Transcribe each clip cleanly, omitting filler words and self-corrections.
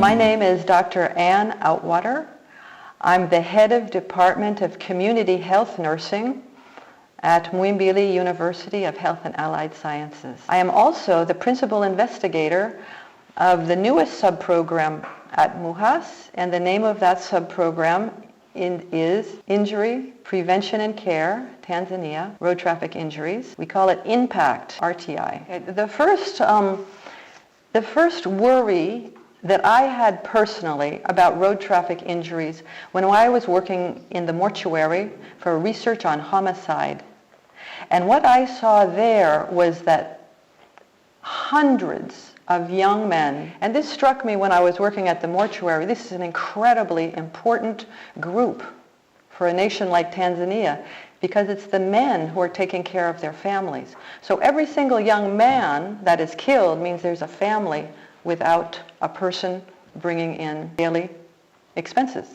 My name is Dr. Ann Outwater. I'm the head of Department of Community Health Nursing at Muhimbili University of Health and Allied Sciences. I am also the principal investigator of the newest subprogram at MUHAS, and the name of that subprogram is Injury Prevention and Care, Tanzania, Road Traffic Injuries. We call it IMPACT, RTI. The first worry that I had personally about road traffic injuries when I was working in the mortuary for research on homicide. And what I saw there was that hundreds of young men, and this struck me when I was working at the mortuary, this is an incredibly important group for a nation like Tanzania because it's the men who are taking care of their families. So every single young man that is killed means there's a family without a person bringing in daily expenses.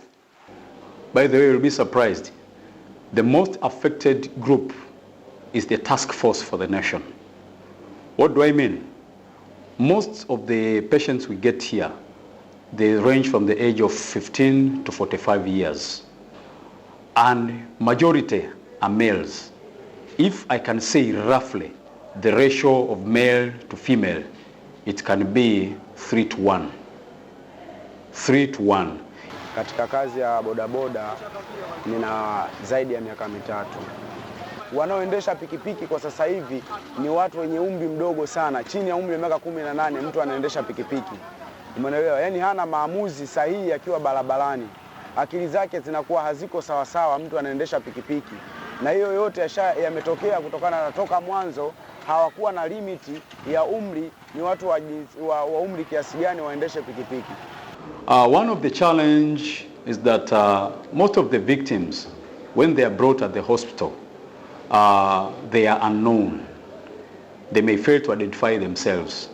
By the way, you'll be surprised. The most affected group is the task force for the nation. What do I mean? Most of the patients we get here, they range from the age of 15 to 45 years. And majority are males. If I can say roughly, the ratio of male to female, it can be 3 to 1. 3 to 1. Katika kazi ya bodaboda nina zaidi ya miaka 3. Wanaoendesha pikipiki kwa sasa hivi ni watu wenye umri mdogo sana, chini ya umri wa miaka 18 mtu anaendesha pikipiki. Umeelewa? Yaani hana maamuzi sahihi akiwa barabarani. Akili zake zinakuwa haziko sawa sawa mtu anaendesha pikipiki. Na hiyo yote yametokea kutokana na toka mwanzo hawakuwa na limiti ya umri, ni watu wa umri kiasi gani waendeshe pikipiki. One of the challenge is that most of the victims, when they are brought at the hospital, they are unknown. They may fail to identify themselves.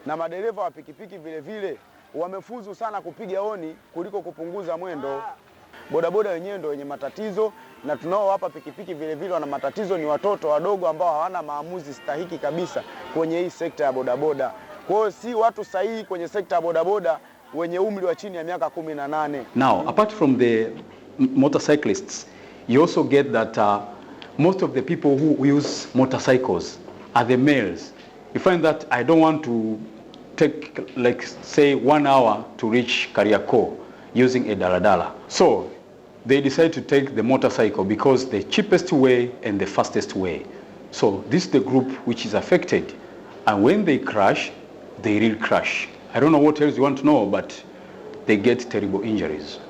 Na madereva wa pikipiki vile vile wamefuzu sana kupiga honi kuliko kupunguza mwendo. Bodaboda wenyewe ndio wenye matatizo, na tunaowapa pikipiki vile vile wana matatizo ni watoto wadogo ambao hawana maamuzi stahiki kabisa kwenye hii sekta ya bodaboda. Kwa hiyo si watu sahihi kwenye sekta ya bodaboda wenye umri wa chini ya miaka 18. Now, apart from the motorcyclists, you also get that most of the people who use motorcycles are the males. You find that I don't want to take, like, say 1 hour to reach Kariakoo using a daladala. So they decide to take the motorcycle because the cheapest way and the fastest way. So this is the group which is affected. And when they crash, they really crash. I don't know what else you want to know, but they get terrible injuries.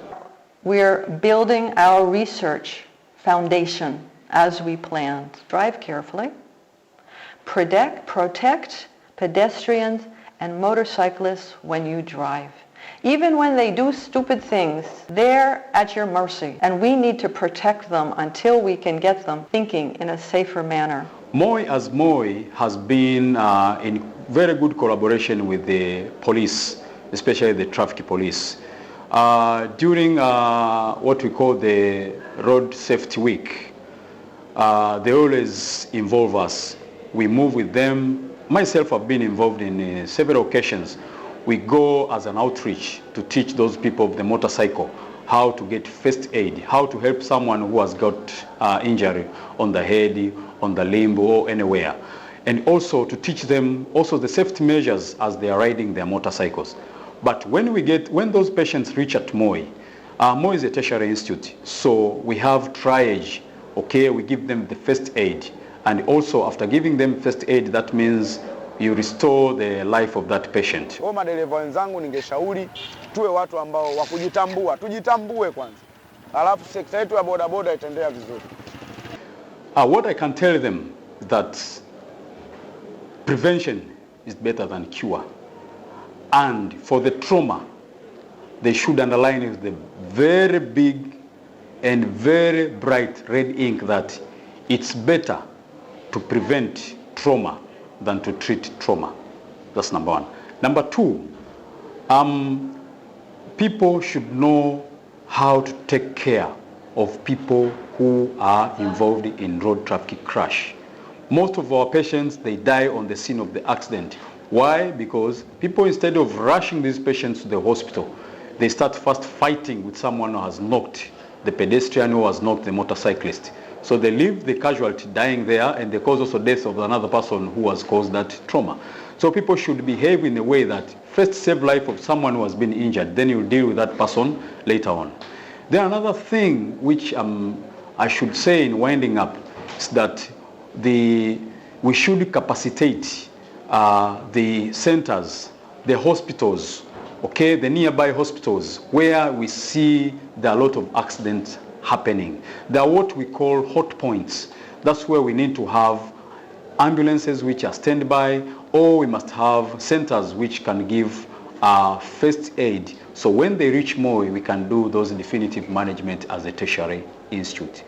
We're building our research foundation as we planned. Drive carefully. Protect pedestrians and motorcyclists when you drive. Even when they do stupid things, they're at your mercy, and we need to protect them until we can get them thinking in a safer manner. MOI has been in very good collaboration with the police, especially the traffic police. During what we call the Road Safety Week, they always involve us. We move with them. Myself, I've been involved in several occasions. We go as an outreach to teach those people of the motorcycle how to get first aid, how to help someone who has got injury on the head, on the limb, or anywhere. And also to teach them also the safety measures as they are riding their motorcycles. But when those patients reach at MOI, MOI is a tertiary institute, so we have triage. Okay, we give them the first aid. And also after giving them first aid, that means you restore the life of that patient. Kwa madereva wenzangu ningeshauri tuwe watu ambao wakujitambua, tujitambue kwanza. Alafu sekta yetu ya bodaboda itaendelea vizuri. What I can tell them that prevention is better than cure. And for the trauma, they should underline with the very big and very bright red ink that it's better to prevent trauma than to treat trauma. That's number one. Number two, people should know how to take care of people who are involved in road traffic crash. Most of our patients, they die on the scene of the accident Why? Because people, instead of rushing these patients to the hospital, they start first fighting with someone who has knocked the pedestrian, who has knocked the motorcyclist. So they leave the casualty dying there, and they cause also death of another person who has caused that trauma. So people should behave in a way that first save life of someone who has been injured, then you deal with that person later on. Then another thing which I should say in winding up is that we should capacitate the centers, the hospitals, okay, the nearby hospitals where we see there are a lot of accidents happening. There are what we call hot points. That's where we need to have ambulances which are standby, or we must have centers which can give first aid. So when they reach Moi, we can do those definitive management as a tertiary institute.